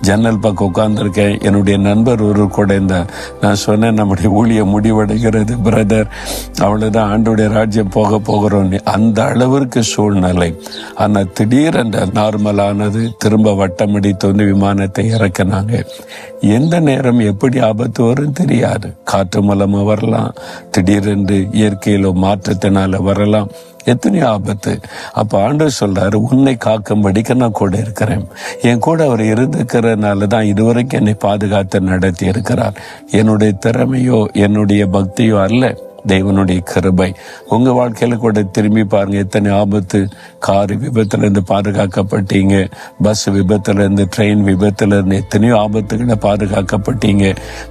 ஜன்னல் பக்கம் உட்கார்ந்துருக்கேன். என்னுடைய நண்பர் ஒரு கூட நான் சொன்னேன், நம்முடைய ஊழியம் முடிவடைகிறது பிரதர், அவ்வளவுதான், ஆண்டோடைய ராஜ்யம் போக போகிறோம். அந்த அளவிற்கு சூழ்நிலை. ஆனால் திடீரென்று நார்மலானது. திரும்ப வட்டமடித்து வந்து விமானத்தை இறக்கினாங்க. எந்த நேரம் எப்படி ஆபத்து வரும் தெரியாது. காற்று மூலமா வரலாம், திடீரென்று இயற்கையில மாற்றத்தினால வரலாம், எத்தனையோ ஆபத்து. அப்ப ஆண்டவர் சொல்றாரு, உன்னை காக்கும்படிக்கு நான் கூட இருக்கிறேன். என் கூட அவர் இருந்துக்கிறதுனால தான் இதுவரைக்கும் என்னை பாதுகாத்து நடத்தி இருக்கிறார். என்னுடைய திறமையோ என்னுடைய பக்தியோ அல்ல, தேவனுடைய கிருபை. உங்க வாழ்க்கையில கூட திரும்பி பாருங்க, எத்தனை ஆபத்து. கார் விபத்துல இருந்து பாதுகாக்கப்பட்டீங்க, பஸ் விபத்துல இருந்து, ட்ரெயின் விபத்துல இருந்து, எத்தனையோ ஆபத்துகளை பாதுகாக்கப்பட்டீங்க.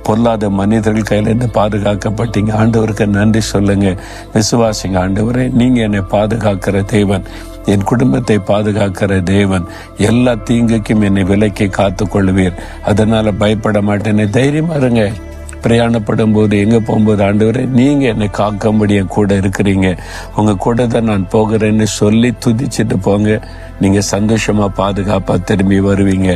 பொல்லாத மனிதர்கள் கையில இருந்து பாதுகாக்கப்பட்டீங்க. ஆண்டவருக்கு நன்றி சொல்லுங்க. விசுவாசிங்க, ஆண்டவரே நீங்க என்னை பாதுகாக்கிற தேவன், என் குடும்பத்தை பாதுகாக்கிற தேவன், எல்லா தீங்குக்கும் என்னை விலக்கி காத்து கொள்வீர். அதனால பயப்பட மாட்டேன்னு தைரியமா இருங்க. பிரயாணப்படும் போது, எங்க போகும்போது, ஆண்டவரே நீங்க என்னை காக்கும்படி என் கூட இருக்கிறீங்க, உங்க கூட தான் நான் போகிறேன்னு சொல்லி துதிச்சுட்டு போங்க. நீங்க சந்தோஷமா பாதுகாப்பா திரும்பி வருவீங்க.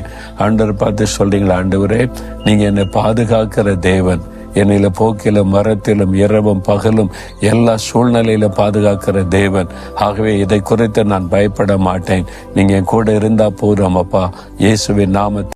ஆண்டவர் பார்த்து சொல்றீங்களா, ஆண்டவரே நீங்க என்னை பாதுகாக்கிற தேவன், என்னையில போக்கில மரத்திலும் இரவும் பகலும் எல்லா சூழ்நிலையில பாதுகாக்கிற தேவன். ஆகவே இதை குறித்து நான் பயப்பட மாட்டேன். நீங்க என் கூட இருந்தா போதும் அப்பா. இயேசுவின் நாமத்தில்